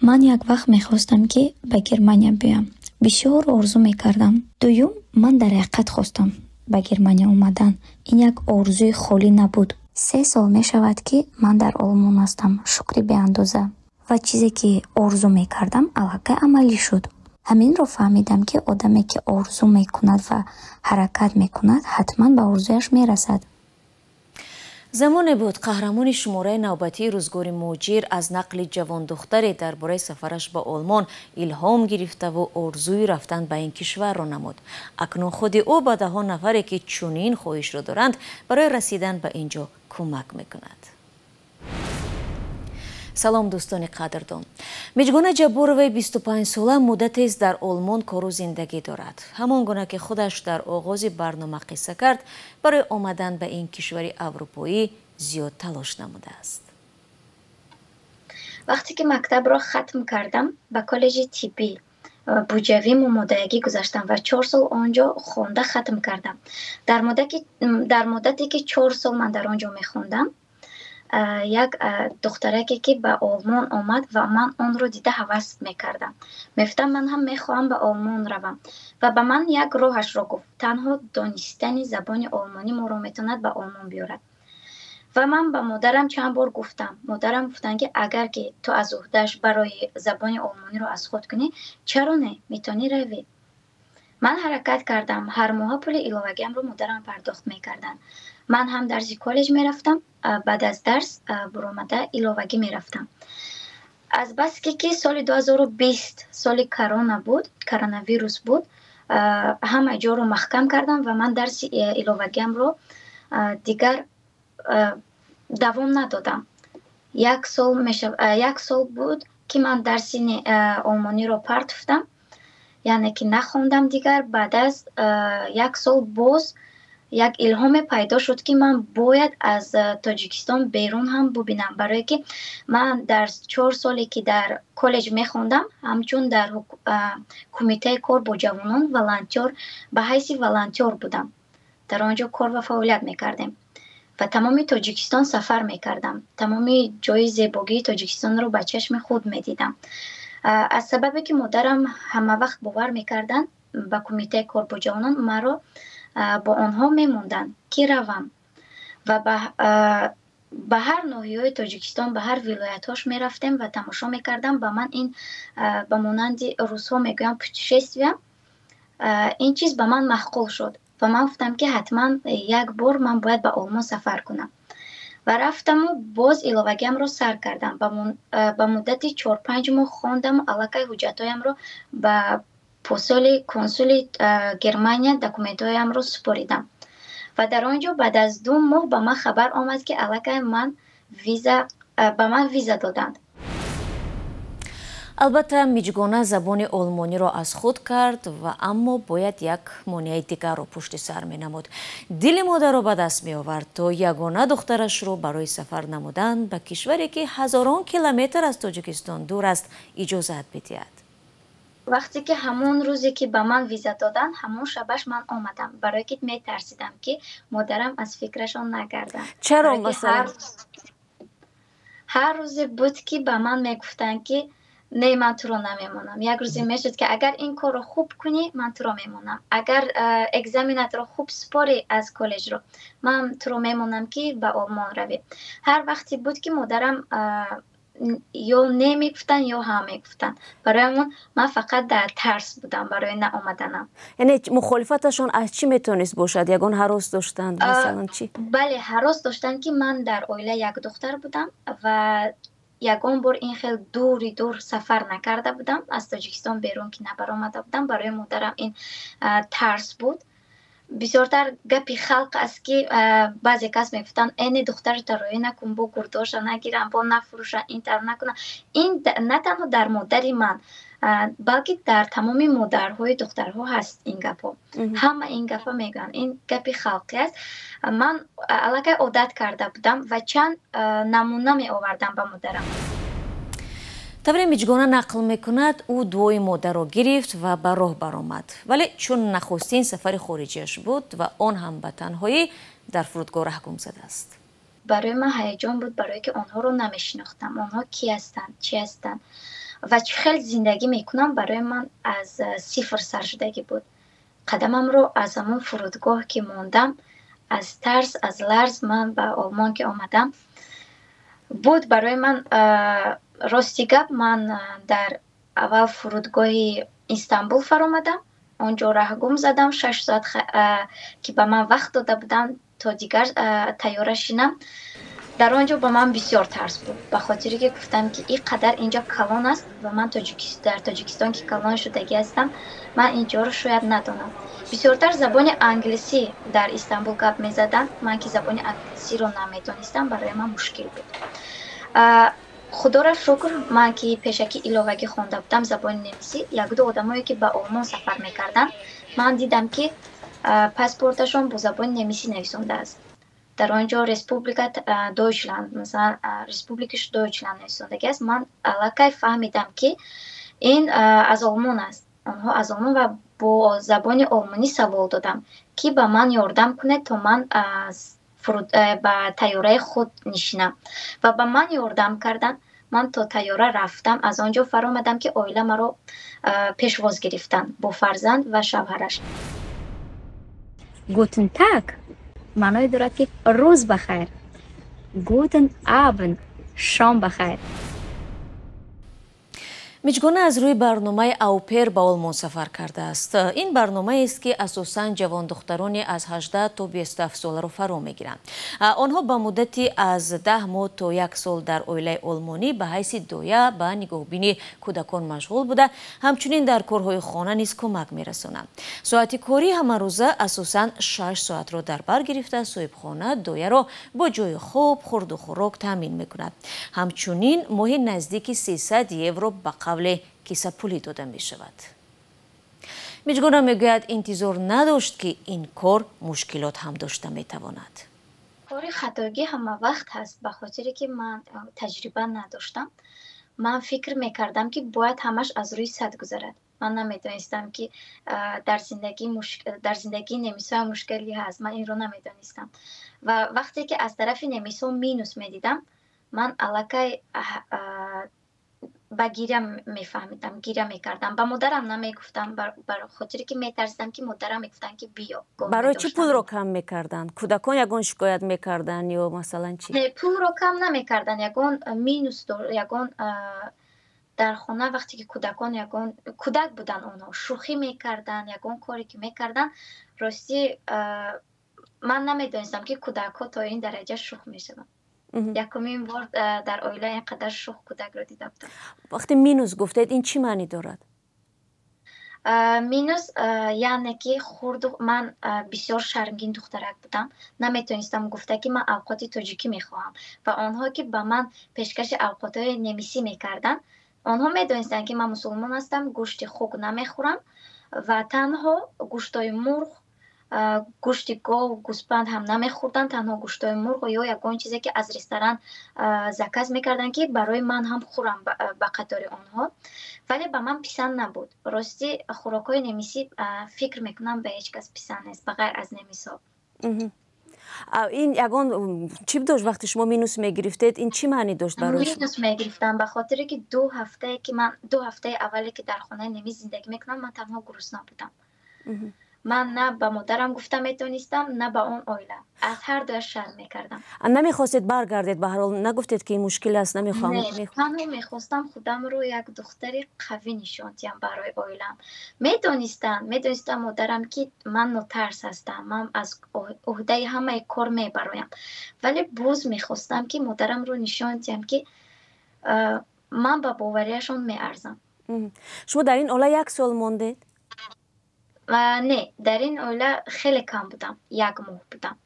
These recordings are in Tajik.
ман як вақт мехостам ки ба Германия биям. Бисёр орзу мекардам. Дуюм, ман дар ҳақиқат хостам ба Германия омадан. Ин як орзуи холӣ набуд. 3 сол мешавад ки ман дар Олмон ҳастам. Шукри беандоза. Ва чизе ки орзу мекардам аллакай амалӣ шуд. Ҳаминро фаҳмидам ки одаме ки орзу мекунад ва ҳаракат мекунад, ҳатман ба орзуяш мерасад. замоне буд қаҳрамони шумораи навбатии рӯзгори муҳоҷир аз нақли ҷавондухтаре дар бораи сафараш ба Олмон илҳом гирифтаву орзуи рафтан ба ин кишварро намуд. Акнун худи ӯ ба даҳон нафаре ки чунин хоҳишро доранд барои расидан ба ин ҷо кӯмак мекунад. салом дӯстони қадрдон. Миҷгона Ҷабороваи 25-сола муддатест дар Олмон кору зиндагӣ дорад. ҳамон гуна ки худаш дар оғози барнома қисса кард, барои омадан ба ин кишвари аврупоӣ зиёд талош намудааст. вақте ки мактабро хатм кардам, ба коллеҷи тиббӣ буҷавӣ мумодаягӣ гузаштам ва 4 сол онҷо хонда хатм кардам. дар муддате ки 4 сол ман дар онҷо мехондам, як духтараке ки ба Олмон омад ва ман онро дида ҳавас мекардам. Мефтам ман ҳам мехоҳам ба Олмон равам ва ба ман як роҳашро гуфт. Танҳо донистани забони олмонӣ моро метавонад ба Олмон биёрад. ва ман ба модарам чанд бор гуфтам. Модарам гуфтанд ки агар ки ту аз уҳдааш барои забони олмониро аз худ кунӣ, чаро не, метавонӣ равӣ. ман ҳаракат кардам. ҳар моҳа пули иловагиамро модарам пардохт мекарданд. ман ҳам дарси коллеҷ мерафтам, баъд аз дарс буромада иловагӣ мерафтам. азбаски ки соли 2020 соли корона буд, коронавирус буд, ҳама ҷоро маҳкам кардам ва ман дарси иловагиамро дигар давом надодам. як сол буд ки ман дарси олмониро партофтам, яъне ки нахондам дигар. баъд аз як сол боз як илҳоме пайдо шуд ки ман бояд аз Тоҷикистон берун ҳам бубинам, барое ки ман дар 4 соле ки дар коллеҷ мехондам, ҳамчун дар кумитаи кор бо ҷавонон волонтёр ба ҳайси волонтёр будам. дар онҷо кор ва фаъолият мекардем ва тамоми Тоҷикистон сафар мекардам. тамоми ҷои зебогии Тоҷикистонро ба чашми худ медидам. аз сабабе ки модарам ҳамавақт бовар мекарданд ба кумитаи кор бо ҷавонон, маро бо онҳо мемонданд ки равам ва ба ҳар ноҳияҳои Тоҷикистон, ба ҳар вилоятҳош мерафтем ва тамошо мекардам. ба ман ин ба монанди русҳо мегӯянд путешествия, ин чиз ба ман маъқул шуд ва ман гуфтам ки ҳатман як бор ман бояд ба Олмон сафар кунам ва рафтаму боз иловагиамро сар кардам. ба муддати 4-5 моҳ хондаму аллакай ҳуҷҷатҳоямро ба посоли консули Германия документҳоямро супоридам ва дар онҷо баъд аз 2 моҳ ба ман хабар омад ки аллакай ба ман виза доданд. албатта миҷгона забони олмониро аз худ кард ва аммо бояд як монеаи дигарро пушти сар менамуд. дили модарро ба даст меовард то ягона духтарашро барои сафар намудан ба кишваре ки ҳазорон километр аз Тоҷикистон дур аст иҷозат бидиҳад. вақте ки ҳамон рӯзе ки ба ман виза доданд, ҳамон шабаш ман омадам, барое ки метарсидам ки модарам аз фикрашон нагардад. чаро масалан? ҳар рӯзе буд ки ба ман мегуфтанд ки не, ман туро намемонам. як рӯзе мешуд ки агар ин корро хуб кунӣ, ман туро мемонам. агар экзаменатро хуб супорӣ аз коллеҷро, ман туро мемонам ки ба Олмон равӣ. ҳар вақте буд ки модарам ё не мегуфтанд ё ҳа мегуфтанд. барои ман фақат дар тарс будам барои наомаданам. яъне мухолифаташон аз чӣ метавонист бошад? ягон ҳарос доштанд масалан чӣ? бале, ҳарос доштанд ки ман дар оила як духтар будам ва ягон бор ин хел дур сафар накарда будам. аз Тоҷикистон берун ки набаромада будам. барои модарам ин тарс буд. бисёртар гапи халқ аст ки баъзе кас мегуфтанд эне духтарата роӣ накун, бо гурдоша нагирам, бо нафурӯшан, ин тавр накунам. ин на танҳо дар модари ман, балки дар тамоми модарҳои духтарҳо ҳаст ин гапҳо. ҳама ин гапа мегӯянд. ин гапи халқӣ аст. ман аллакай одат карда будам ва чанд намуна меовардам ба модарам. тавре миҷгона нақл мекунад, ӯ дуои модарро гирифт ва ба роҳ баромад. вале чун нахустин сафари хориҷиаш буд ва он ҳам ба танҳоӣ, дар фурудгоҳ раҳгум задааст. барои ман ҳаяҷон буд, барое ки онҳоро намешинохтам. онҳо ки ҳастанд, чӣ ҳастанд. ва чӣ хел зиндагӣ мекунам барои ман аз сифр саршудагӣ буд. қадамамро аз ҳамон фурудгоҳ ки мондам, аз тарс, аз ларз ман ба Олмон ки омадам, буд барои ман рости гап ман дар аввал фурудгоҳи Истанбул фаромадам. онҷо раҳгум задам 6 соат ки ба ман вақт дода буданд то дигар тайёра шинам. дар он ҷо ба ман бисёр тарс буд, ба хотире ки гуфтам ки ин қадар инҷо калон аст ва ман дар Тоҷикистон ки калон шудагӣ ҳастам, ман инҷоро шояд надонам. бисёртар забони англисӣ дар Истанбул гап мезаданд. ман ки забони англисиро намедонистам, барои ман мушкил буд. худоро шукр, ман ки пешакӣ иловагӣ хонда будам забони немисӣ, якду одамое ки ба Олмон сафар мекарданд, ман дидам ки паспорташон бо забони немисӣ нависондааст. дар он ҷо республика Дойчланд, масалан республикаш Дойчланд нависондагиаст. ман аллакай фаҳмидам ки ин аз Олмон аст. онҳо аз Олмон ва бо забони олмонӣ савол додам ки ба ман ёрдам кунед то ман ба тайёраи худ нишинам ва ба ман ёрдам карданд. ман то тайёра рафтам. аз он ҷо фаромадам ки оила маро пешвоз гирифтанд бо фарзанд ва шавҳараш. Guten Tag маъное дорад ки рӯз бахайр. Guten Abend шом бахайр. миҷгона аз рӯи барномаи аупер ба Олмон сафар кардааст. ин барномаест ки асосан ҷавондухтарони аз 18 то 27 соларо фаро мегиранд. онҳо ба муддати аз 10 моҳ то 1 сол дар оилаи олмонӣ ба ҳайси доя ба нигоҳбини кӯдакон машғул буда, ҳамчунин дар корҳои хона низ кӯмак мерасонанд. соати кори ҳамарӯза асосан 6 соатро дар бар гирифта, соҳибхона дояро бо ҷои хоб, хурду хӯрок таъмин мекунад. ҳамчунин моҳи наздики 300 евро ба қавли кисапулӣ дода мешавад. миҷгона мегӯяд интизор надошт ки ин кор мушкилот ҳам дошта метавонад. кори хатогӣ ҳама вақт ҳаст, ба хотире ки ман таҷриба надоштам. ман фикр мекардам ки бояд ҳамаш аз рӯи сад гузарад. ман намедонистам ки дар зиндагии немисҳо мушкилӣ ҳаст. ман инро намедонистам ва вақте ки аз тарафи немисҳо минус медидам, ман аллакай ба гиря мефаҳмидам, гиря мекардам. ба модарам намегуфтам, бар хотире ки метарсидам ки модарам мегуфтанд ки биё. барои чӣ пулро кам мекарданд? кӯдакон ягон шикоят мекарданд ё масалан чӣ? Не, пулро кам намекарданд. ягон минус ягон дар хона вақте ки кӯдакон ягон кӯдак буданд, онҳо шӯхӣ мекарданд, ягон коре ки мекарданд, рости ман намедонистам ки кӯдакҳо то ин дараҷа шӯх мешаванд. якумин бор дар оила ин қадар шӯх кӯдакро дида будам. вақте минус гуфтед, ин чӣ маънӣ дорад? минус яъне ки хурду ман бисёр шармгин духтарак будам. наметонистам гуфта ки ман авқоти тоҷикӣ мехоҳам ва онҳо ки ба ман пешкаши авқотҳои немисӣ мекарданд, онҳо медонистанд ки ман мусулмон ҳастам, гӯшти хук намехӯрам ва танҳо гӯштҳои мурғ, гӯшти гов, гӯспанд ҳам намехӯрданд, танҳо гӯштҳои мурғ ё ягон чизе ки аз ресторан заказ мекарданд ки барои ман ҳам хӯрам ба қатори онҳо. вале ба ман писанд набуд. рости хӯрокҳои немисӣ фикр мекунам ба ҳеҷ кас писанд нест ба ғайр аз немисҳо. ин ягон чӣ дошт вақте шумо минус мегирифтед? ин чӣ маънӣ дошт барои шумо? минус мегирифтам ба хотире ки 2 ҳафтае ки ман 2 ҳафтаи аввале ки дар хонаи немис зиндагӣ мекунам, ман танҳо гурусна будам. ман на ба модарам гуфта метонистам, на ба он оила. аз ҳар дуяш шарм мекардам. намехостед баргардед? ба ҳар ҳол нагуфтед ки ин мушкил аст, намехоҳам? танҳо мехостам худамро як духтари қавӣ нишон диҳам барои оилам. медонистам модарам ки ман нотарс ҳастам, ман аз уҳдаи ҳамаи кор мебароям, вале боз мехостам ки модарамро нишон диҳам ки ман ба боварияшон меарзам. шумо дар ин оила 1 сол мондед? не, дар ин оила хеле кам будам, 1 моҳ будам.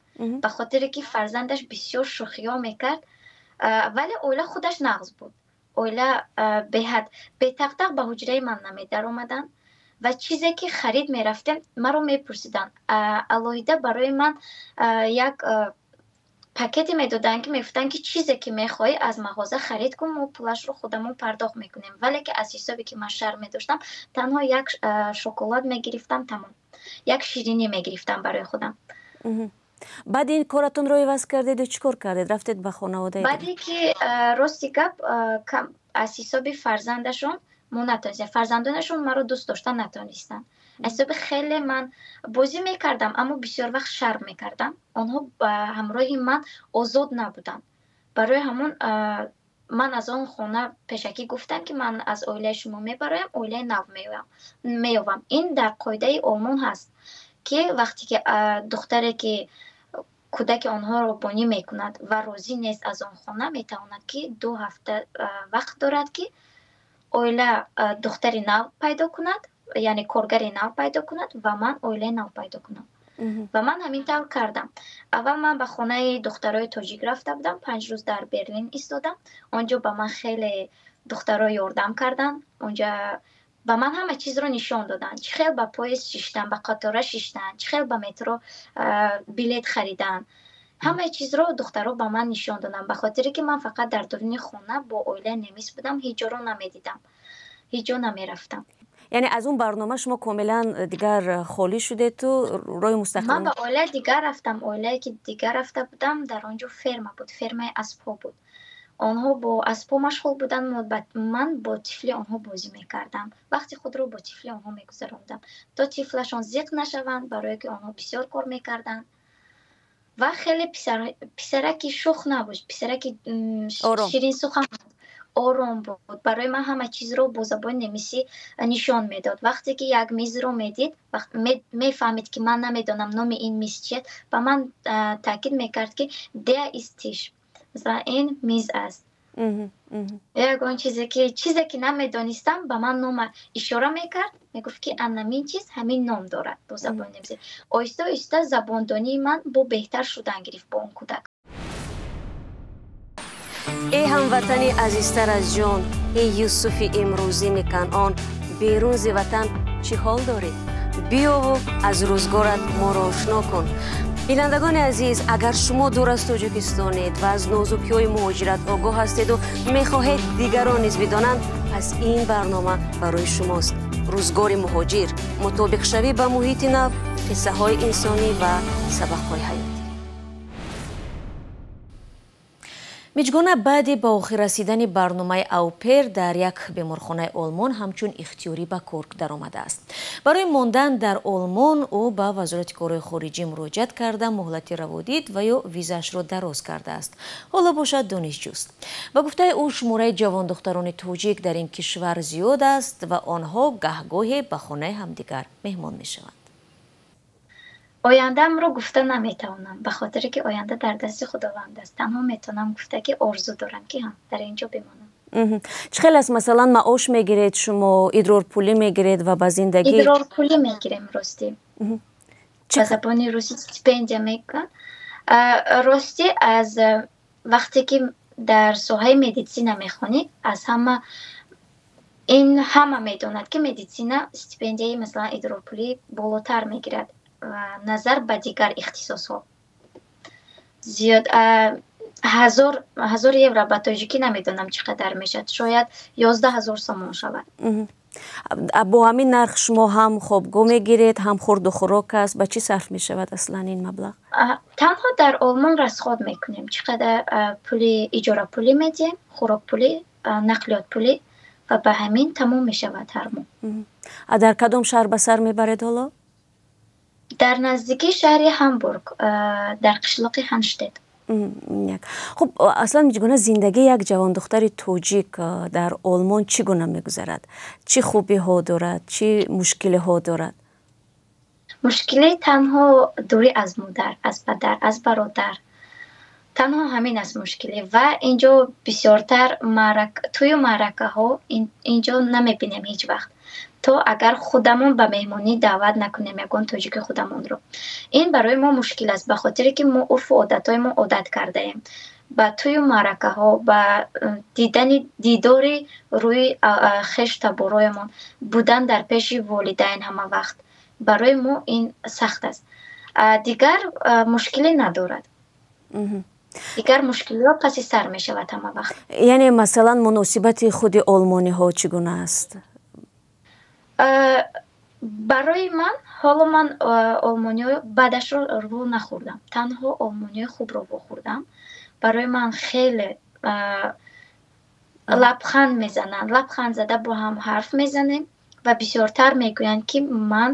ба хотире ки фарзандаш бисёр шӯхиҳо мекард, вале оила худаш нағз буд. оила беҳад бетақтақ ба ҳуҷраи ман намедаромаданд ва чизе ки харид мерафтем маро мепурсиданд. алоҳида барои ман як пакете медоданд ки мегуфтанд ки чизе ки мехоҳӣ аз мағоза харид кун, мо пулашро худамон пардохт мекунем. вале ки аз ҳисобе ки ман шарм медоштам, танҳо як шоколад мегирифтам, тамом. як ширинӣ мегирифтам барои худам. баъди ин коратонро иваз кардеду чӣ кор кардед? рафтед ба хонаводаи? баъде ки рости гап аз ҳисоби фарзандашон мо натонистем, фарзандонашон маро дӯст дошта натонистанд. аз ҳисоби хеле ман бозӣ мекардам, аммо бисёр вақт шарм мекардам. онҳо ба ҳамроҳи ман озод набуданд. барои ҳамон ман аз он хона пешакӣ гуфтам ки ман аз оилаи шумо мебароям, оилаи нав меёвам. ин дар қоидаи олмон ҳаст ки вақте ки духтаре ки кӯдаки онҳоро бонӣ мекунад ва розӣ нест аз он хона, метавонад ки 2 ҳафта вақт дорад ки оила духтари нав пайдо кунад, яъне коргари нав пайдо кунад ва ман оилаи нав пайдо кунам. ва ман ҳамин тавр кардам. аввал ман ба хонаи духтарои тоҷик рафта будам, 5 рӯз дар Берлин истодам. онҷо ба ман хеле духтаро ёрдам карданд. онҷа ба ман ҳама чизро нишон доданд. чӣ хел ба поезд шиштан, ба қатора шиштан, чӣ хел ба метро билет харидан. ҳамаи чизро духтаро ба ман нишон доданд, ба хотире ки ман фақат дар дурини хона бо оилаи немис будам, ҳеҷ ҷоро намедидам, ҳеҷ ҷо намерафтам. яъне аз он барнома шумо комилан дигар холӣ шудету роҳи мустақил? ман ба оилаи дигар рафтам. оилае ки дигар рафта будам, дар он ҷо ферма буд, фермаи аспҳо буд. онҳо бо аспҳо машғул буданд, ман бо тифли онҳо бозӣ мекардам. вақти худро бо тифли онҳо мегузарондам, то тифлашон зиқ нашаванд, барое ки онҳо бисёр кор мекарданд. ва хеле писараки шух набуд, писараки ширинсухан буд, ором буд. барои ман ҳама чизро бо забони немисӣ нишон медод. вақте ки як мизро медид, мефаҳмид ки ман намедонам номи ин миз чиест, ба ман таъкид мекард ки der ist Tisch, масалан ин миз аст. ягон чизе ки намедонистам ба ман нома ишора мекард, мегуфт ки анамин чиз ҳамин ном дорад бо забони немисӣ. оҳиста оҳиста забондонии ман бо беҳтар шудан гирифт бо он кӯдак. ای هموطنی عزیزتر از جان، ای یوسف امروزی کنعان، بیرون ز وطن چی حال داری؟ بیا و از روزگارت ما را آشنا کن. بینندگان عزیز، اگر شما دور از تاجیکستانید و از نازکی‌های مهاجرت آگاه هستید و می‌خواهید دیگران نیز بدانند، پس این برنامه برای شماست. روزگار مهاجر، مطابق شوی به محیط نو، قصه‌های انسانی و سبق‌های حیاتی. миҷгона баъди ба охир расидани барномаи аупер дар як беморхонаи олмон ҳамчун ихтиёрӣ ба кор даромадааст. барои мондан дар олмон ӯ ба вазорати корҳои хориҷӣ муроҷиат карда муҳлати раводид ва ё визаашро дароз кардааст. ҳоло бошад донишҷӯст. ба гуфтаи ӯ шумораи ҷавондухтарони тоҷик дар ин кишвар зиёд аст ва онҳо гаҳгоҳе ба хонаи ҳамдигар меҳмон мешаванд. ояндаамро гуфта наметавонам, ба хотире ки оянда дар дасти худованд аст. танҳо метавонам гуфта ки орзу дорам ки дар ин ҷо бимонам. чӣ хел аст масалан маош мегиред шумо, идрорпулӣ мегиред ва ба зиндагӣ? идрорпулӣ мегирем ростӣ. ба забони русӣ стипендия мегӯянд. ростӣ аз вақте ки дар соҳаи медитсина мехонӣ, аз ҳама медонад ки медитсина стипендияи масалан идрорпулӣ болотар мегирад назар ба дигар ихтисосҳо. зиёд 1000 евро ба тоҷикӣ намедонам чӣ қадар мешавад, шояд 11000 сомон шавад. бо ҳамин нарх шумо ҳам хобгоҳ мегиред, ҳам хурду хӯрок аст, ба чӣ сарф мешавад аслан ин маблағ? танҳо дар олмон расход мекунем, чӣ қадар пули иҷора пулӣ медиҳем, хӯрок пулӣ, нақлиёт пулӣ ва ба ҳамин тамом мешавад ҳар моҳ. дар кадом шаҳр ба сар мебаред ҳоло? дар наздикии шаҳри Ҳамбург, дар қишлоқи Ҳанштед. хуб, аслан миҷгона зиндагии як ҷавондухтари тоҷик дар олмон чӣ гуна мегузарад? чӣ хубиҳо дорад, чӣ мушкилиҳо дорад? мушкили танҳо дурӣ аз модар, аз падар, аз бародар. танҳо ҳамин аст мушкилӣ. ва инҷо бисёртар тӯю маъракаҳо инҷо намебинем ҳеҷ вақт. то агар худамон ба меҳмонӣ даъват накунем ягон тоҷики худамонро. ин барои мо мушкил аст, ба хотире ки мо урфу одатҳои мо одат кардаем. ба тӯю маъракаҳо, ба дидори рӯи хештабороямон, будан дар пеши волидайн ҳама вақт. барои мо ин сахт аст. дигар мушкилӣ надорад. дигар мушкилиҳо паси сар мешавад ҳама вақт. яъне масалан муносибати худи олмониҳо чӣ гуна аст? барои ман ҳоло ман олмониҳо бадашро рӯ нахӯрдам, танҳо олмониҳои хубро вохӯрдам. барои ман хеле лабханд мезананд. Лабханд зада бо ҳам ҳарф мезанем ва бисёртар мегӯянд ки ман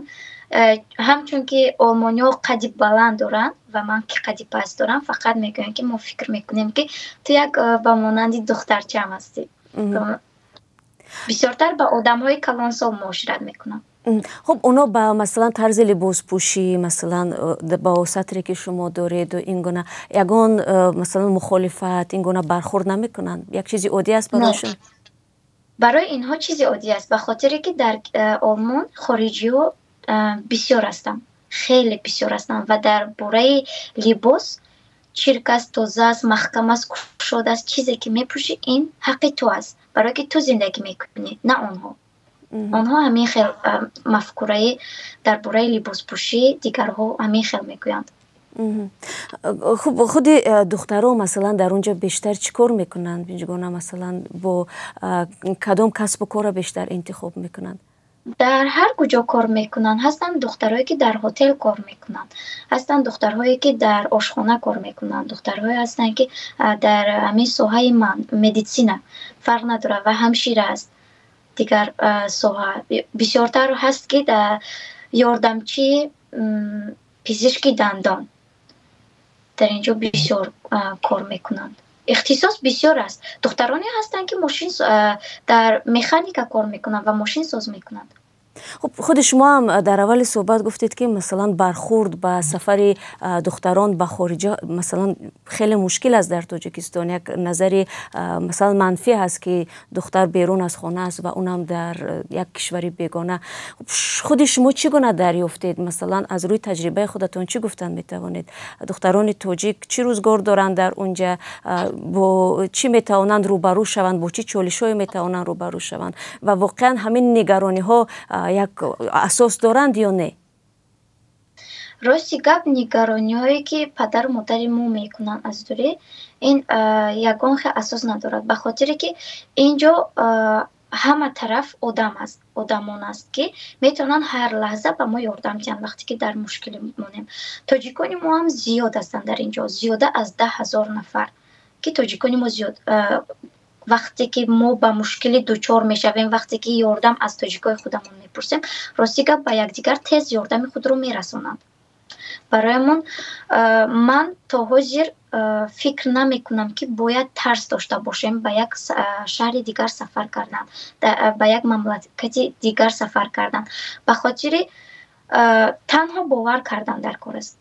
ҳамчун ки олмониҳо қадди баланд доранд ва ман ки қадди паст дорам, фақат мегӯянд ки мо фикр мекунем ки ту як ба монанди духтарчаам ҳастӣ. бисёртар ба одамҳои калонсол муошират мекунам. خب اونا با مثلا طرز لباس پوشی مثلا با سطری که شما دارید و این گونه یگان مثلا مخالفت این گونه برخورد نمیکنن؟ یک چیزی عادی است برایشون؟ برای اینها چیزی عادی است به خاطر که در آلمان خارجی‌ها بسیار هستند، خیلی بسیار هستند و در باره لباس چرک است، تازه است، محکم است، کشاده است. چیزی که میپوشی این حق تو است برای که تو زندگی میکنی، نه آنها. آنها همین خیلی مفکوره در باره لباس پوشی دیگرها همین خیلی میگویند. خب خود دخترها مثلا در اونجا بیشتر چیکار میکنند؟ بینجگونه مثلا با کدام کسب و کار بیشتر انتخاب میکنند؟ در هر کجا کار میکنند. هستند دخترهایی که در هتل کار میکنند، هستند دخترهایی که در آشخانه کار میکنند، دخترهایی هستند که در همین ساحه مدیسین فرق نداره و همشیره است. دیگر ساحه بسیارتر هست که در یاردمچی پزشکی دندان در اینجا بسیار کار میکنند. اختصاص بسیار است. دخترانی هستند که ماشین در مکانیکا کار میکنند و ماشین ساز میکنند. خب خود شما هم در اول صحبت گفتید که مثلا برخورد با سفر دختران به خارج مثلا خیلی مشکل است در تاجیکستان. یک نظر مثلا منفی هست که دختر بیرون از خانه است و اونم در یک کشوری بیگانه. خود شما چی گونه دریافتید؟ مثلا از روی تجربه خودتون چی گفتن میتوانید؟ دختران تاجیک چی روزگار دارند در اونجا؟ با چی میتوانند روبرو شوند؟ با چی چالش‌هایی میتوانند روبرو شوند؟ و واقعا همین نگرانی ها یک اساس دارند یا نه؟ راستی گپ نگرانی‌هایی که پدر و مادر ما میکنن از دوره این یگان خیلی اساس ندارد، به خاطر که اینجا همه طرف آدم است، آدمان است که میتونن هر لحظه به ما یاردم کنن وقتی که در مشکل مونیم. تاجیکان ما هم زیاد هستند در اینجا، زیاده از 10,000 نفر که تاجیکان ما زیاد وقتی که ما با مشکل دوچار میشویم، وقتی که یاردم از تاجیکای خودمون میپرسیم، راستی که با یکدیگر تیز یاردم خود رو میرسونند. برایمون من تا حاضر فکر نمیکنم که باید ترس داشته باشیم به یک شهر دیگر سفر کردن، به یک مملکت دیگر سفر کردن، به خاطر تنها باور کردن در کار است.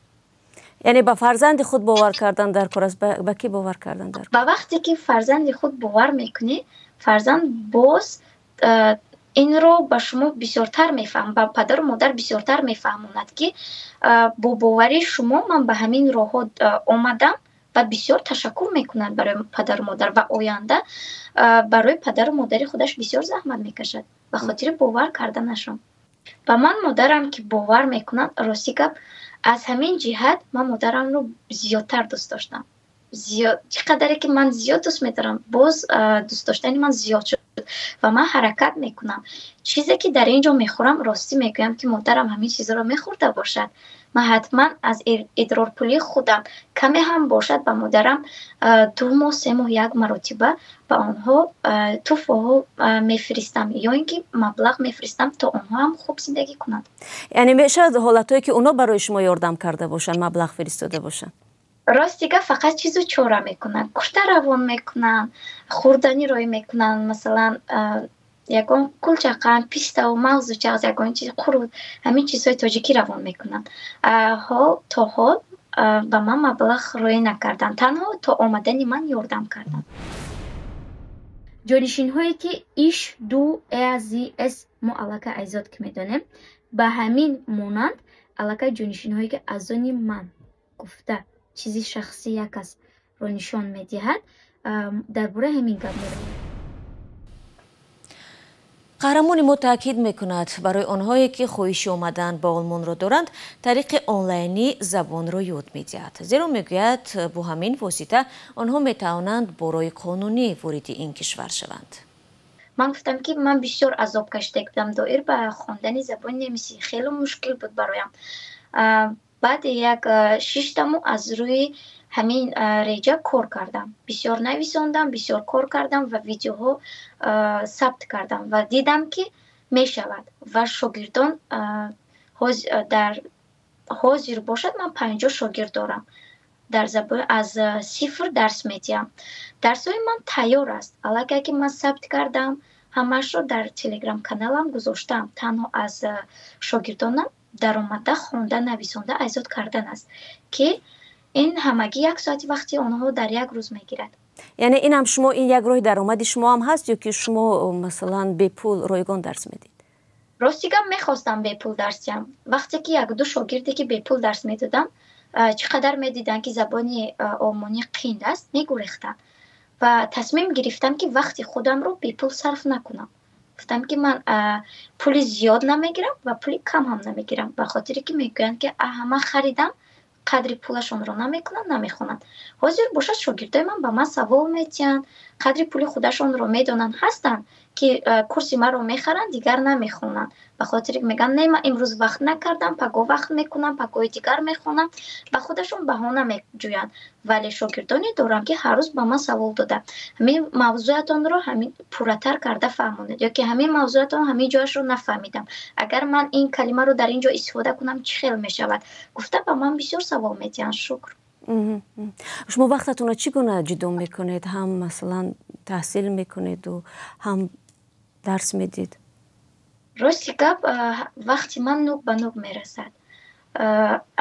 یعنی با فرزند خود باور کردن در کار است. با کی باور کردن در کار؟ با وقتی که فرزند خود باور میکنی، فرزند باز این رو به شما بسیارتر میفهم، با پدر و مادر بسیارتر میفهموند که با باوری شما من به همین راه آمدم و بسیار تشکر میکنند برای پدر و مادر و آینده برای پدر و مادر خودش بسیار زحمت میکشد به خاطر باور کردنشون. و من مادرم که باور میکنند، راستی گپ از همین جهت من مادرم رو زیادتر دوست داشتم. زیاد چقدری که من زیاد دوست می‌دارم، باز دوست داشتن من زیاد شد و من حرکت میکنم. چیزی که در اینجا میخورم، راستی میگویم که مادرم همین چیزا رو میخورده باشد، من حتما از ادرار پولی خودم کمی هم باشد به مادرم 2 ماه 3 ماه یک مرتبه به آنها تحفه میفرستم یا اینکه مبلغ میفرستم تا آنها هم خوب زندگی کنند. یعنی میشه حالتایی که اونا برای شما یاردم کرده باشن، مبلغ فرستاده باشن؟ راستی که فقط چیزو چاره میکنن، کشته روان میکنن، خوردنی روی میکنن، مثلا یکان کلچقن، پیستا و موز و چغز، یکان چیز خورد، همین چیزهای تاجیکی روان میکنن. تا حال به من مبلغ روی نکردن، تنها تا آمدن من یاردم کردن. جانشین هایی که ایش دو ازی اس ما علاقه ایزاد که میدونیم به همین مونند علاقه جانشین هایی که از آنی من گفته چیزی شخصی یک از رو نشان میدهد درباره همین گپ می‌رویم. قهرمان ما تاکید میکند برای آنهایی که خواهش آمدن با آلمان را دارند طریق آنلاینی زبان را یاد میدهد، زیرا میگوید با همین واسطه آنها میتوانند برای قانونی وارد این کشور شوند. من گفتم که من بسیار عذاب کشیده بودم، دایر به خواندن زبان نمیسی خیلی مشکل بود برایم. баъд як 6 таму аз рӯи ҳамин реҷа кор кардам. Бисёр нависондам, бисёр кор кардам ва видеоҳо сабт кардам ва дидам ки мешавад ва шогирдон дар ҳозир бошад ман 50 шогирд дорам. дар забон аз сифр дарс медиҳам. Дарсҳои ман тайёр аст. Аллакай ки ман сабт кардам, ҳамаашро дар телеграм каналам гузоштам. Танҳо аз шогирдонам даромада хонда, нависонда, айзод кардан аст, ки ин ҳамагӣ 1 соати вақти онҳо дар як рӯз мегирад. яъне инам шумо ин як роҳи даромади шумо ҳам ҳаст ё ки шумо масалан бепул ройгон дарс медиҳед? Рости гап мехостам бепул дарс диҳам. Вақте ки 1-2 шогирде ки бепул дарс медодам, чӣ қадар медиданд ки забони олмонӣ қиин аст, мегурехтанд ва тасмим гирифтам ки вақти худамро бепул сарф накунам. гуфтам ки ман пули зиёд намегирам ва пули кам ҳам намегирам, ба хотире ки мегӯянд ки ҳама харидам, қадри пулашонро намекунанд, намехонанд. ҳозир бошад шогирдои ман ба ман савол метиҳанд, қадри пули худашонро медонанд, ҳастанд ки курси маро мехаранд, дигар намехонанд. ба хотире ки мегӯянд не ман имрӯз вақт накардам, паго вақт мекунам, пагои дигар мехонам, ба худашон баҳона меҷӯянд. Вале шогирдоне дорам ки ҳар рӯз ба ман савол дода, ҳамин мавзӯатонро ҳамин пурратар карда фаҳмонед, ё ки ҳамин мавзӯатон ҳамин ҷояшро нафаҳмидам. Агар ман ин калимаро дар ин ҷо истифода кунам чӣ хел мешавад? Гуфта ба ман бисёр савол метиҳанд. Шукр. шумо вақтатонро чӣ гуна ҷудо мекунед? ҳам масалан таҳсил мекунеду ҳам дарс медиҳед? рости гап вақти ман нук ба нук мерасад.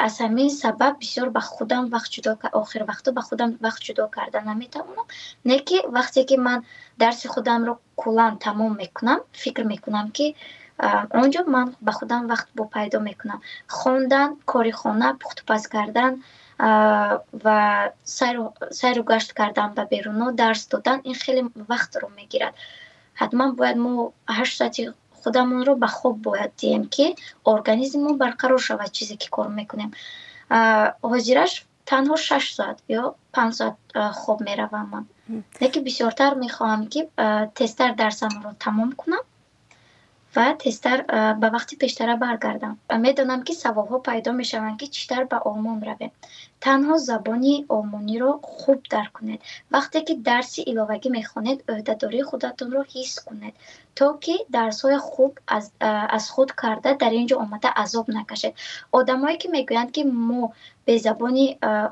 аз ҳамин сабаб бисёр ба худам вақт ҷудо охир вақтҳо ба худам вақт ҷудо карда наметавонам. Не ки вақте ки ман дарси худамро куллан тамом мекунам, фикр мекунам ки он ҷо ман ба худам вақт пайдо мекунам. хондан, кори хона, пухтупаз кардан ва сайру гашт кардан ба берунҳо, дарс додан, ин хеле вақтро мегирад. ҳатман бояд мо 8 соати худамонро ба хоб бояд диҳем ки организммо барқарор шавад чизе ки кор мекунем. ҳозираш танҳо 6 соат ё 5 соат хоб меравам ман. Леки бисёртар мехоҳам ки тезтар дарсамро тамом кунам ва тезтар ба вақти пештара баргардам. Медонам ки саволҳо пайдо мешаванд ки читар ба Олмон равем. танҳо забони олмониро хуб дарк кунед. вақте ки дарси иловагӣ мехонед, ӯҳдадории худатонро ҳис кунед, то ки дарсҳои хуб аз худ карда дар ин ҷо омада азоб накашед. одамое ки мегӯянд ки мо бе забони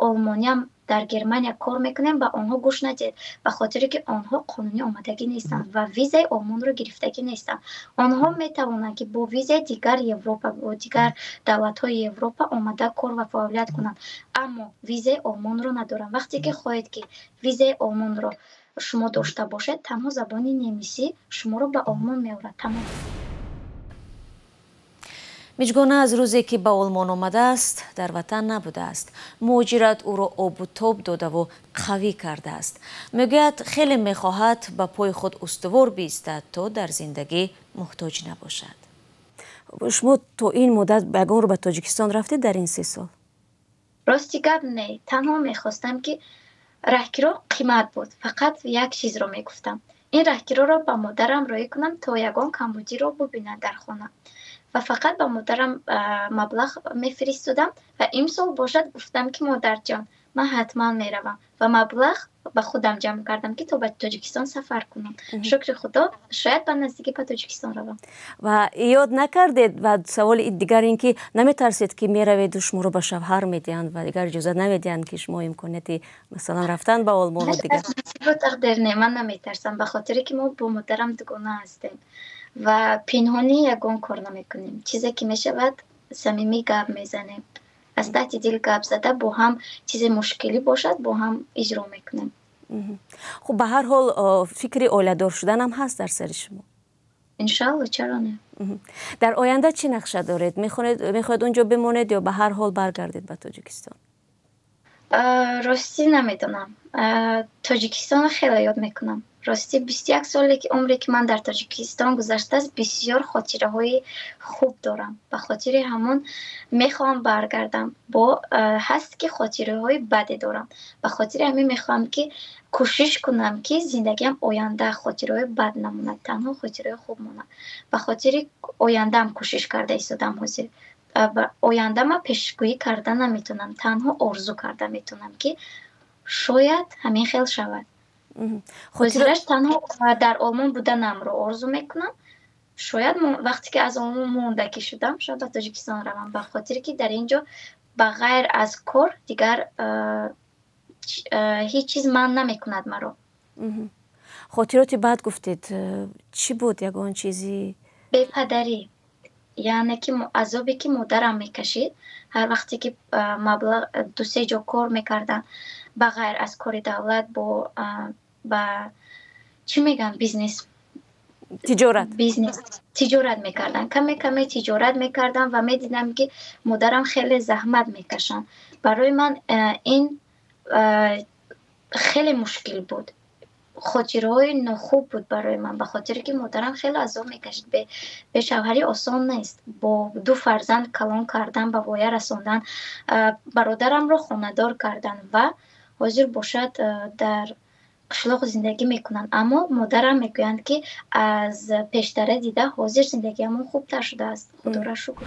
олмониам дар Германия кор мекунем, ба онҳо гӯш надиҳед, ба хотире ки онҳо қонунӣ омадагӣ нестанд ва визаи Олмонро гирифтагӣ нестанд. онҳо метавонанд ки бо визаи дигар Европа, бо дигар давлатҳои Европа омада кор ва фаъолият кунанд, аммо визаи Олмонро надоранд. вақте ки хоҳед ки визаи Олмонро шумо дошта бошед, танҳо забони немисӣ шуморо ба Олмон меорад. тамом. миҷгона аз рӯзе ки ба Олмон омадааст, дар ватан набудааст. муҳоҷират ӯро обу тоб додаву қавӣ кардааст. мегӯяд хеле мехоҳад ба пои худ устувор биистад, то дар зиндагӣ муҳтоҷ набошад. шумо то ин муддат ягон рӯ ба Тоҷикистон рафтед дар ин 3 сол? рости гап не. танҳо мехостам ки раҳгиро қимат буд. фақат як чизро мегуфтам. ин раҳгироро ба модарам роӣ кунам, то ягон камбудиро бубинад дар хона. ва фақат ба модарам маблағ мефиристодам ва имсол бошад гуфтам ки модарҷон, ман ҳатман меравам ва маблағ ба худам ҷамъ кардам ки то ба Тоҷикистон сафар кунам. шукри худо, шояд ба наздикӣ ба Тоҷикистон равам. ва ёд накардед ва саволи дигар ин ки наметарсед ки мераведу шуморо ба шавҳар медиҳанд ва дигар иҷозат намедиҳанд ки шумо имконияти масалан рафтан ба Олмону дигар? насибу тақдир не, ман наметарсам, ба хотире ки мо бо модарам дугона ҳастем ва пинҳонӣ ягон кор намекунем. чизе ки мешавад самимӣ гап мезанем. аз таҳти дил гап зада бо ҳам чизе мушкилӣ бошад, бо ҳам иҷро мекунем. хуб ба ҳар ҳол фикри оиладор шуданам ҳаст дар сари шумо? иншоалло, чаро не. дар оянда чӣ нақша доред? мехоҳед он ҷо бимонед ё ба ҳар ҳол баргардед ба Тоҷикистон? ростӣ намедонам. Тоҷикистонро хеле ёд мекунам. ростӣ 21 соле ки умре ки ман дар Тоҷикистон гузаштааст, бисёр хотираҳои хуб дорам. ба хотири ҳамон мехоҳам баргардам. бо ҳаст ки хотираҳои баде дорам. ба хотири ҳамин мехоҳам ки кӯшиш кунам ки зиндагиам оянда хотираҳои бад намонад, танҳо хотираҳои хуб монад. ба хотири ояндаам кӯшиш карда истодам ҳозир. оянда ман пешгӯӣ карда наметавонам, танҳо орзу карда метавонам ки шояд ҳамин хел шавад. ҳозираш танҳо дар Олмон буданамро орзу мекунам. шояд вақте ки аз Олмон мондагӣ шудам, шояд ба Тоҷикистон равам, ба хотире ки дар ин ҷо ба ғайр аз кор дигар ҳеҷ чиз манъ намекунад маро. хотироти баъд гуфтед, чӣ буд ягон чизи? бепадарӣ, яъне ки азобе ки модарам мекашид, ҳар вақте ки маблағ 2-3 ҷо кор мекардам ба ғайр аз кори давлат, ба чӣ мегӯям, тиҷорат мекардам. Каме тиҷорат мекардам ва медидам ки модарам хеле заҳмат мекашанд. барои ман ин хеле мушкил буд. хотираҳои нохуб буд барои ман, ба хотире ки модарам хеле азоб мекашид. бешавҳарӣ осон нест. бо 2 фарзанд калон кардан, ба воя расондан, бародарамро хонадор кардан ва ҳозир бошад дар қишлоқ зиндагӣ мекунанд. аммо модарам мегӯянд ки аз пештара дида ҳозир зиндагиамон хубтар шудааст. худора шукр.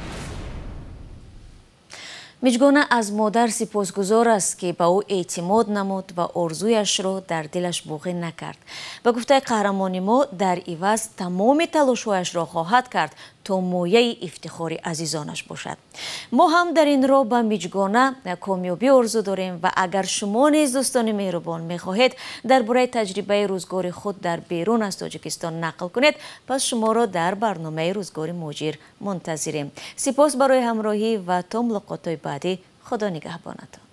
миҷгона аз модар сипосгузор аст ки ба ӯ эътимод намуд ва орзуяшро дар дилаш боқӣ накард. ба гуфтаи қаҳрамони мо, дар иваз тамоми талошҳояшро хоҳад кард то мояи ифтихори азизонаш бошад. мо ҳам дар ин роҳ ба миҷгона комёбӣ орзу дорем ва агар шумо низ дӯстони меҳрубон мехоҳед дар бораи таҷрибаи рӯзгори худ дар берун аз Тоҷикистон нақл кунед, пас шуморо дар барномаи рӯзгори муҳоҷир мунтазирем. сипос барои ҳамроҳӣ ва то мулоқотҳои баъдӣ. худо нигаҳбонатон.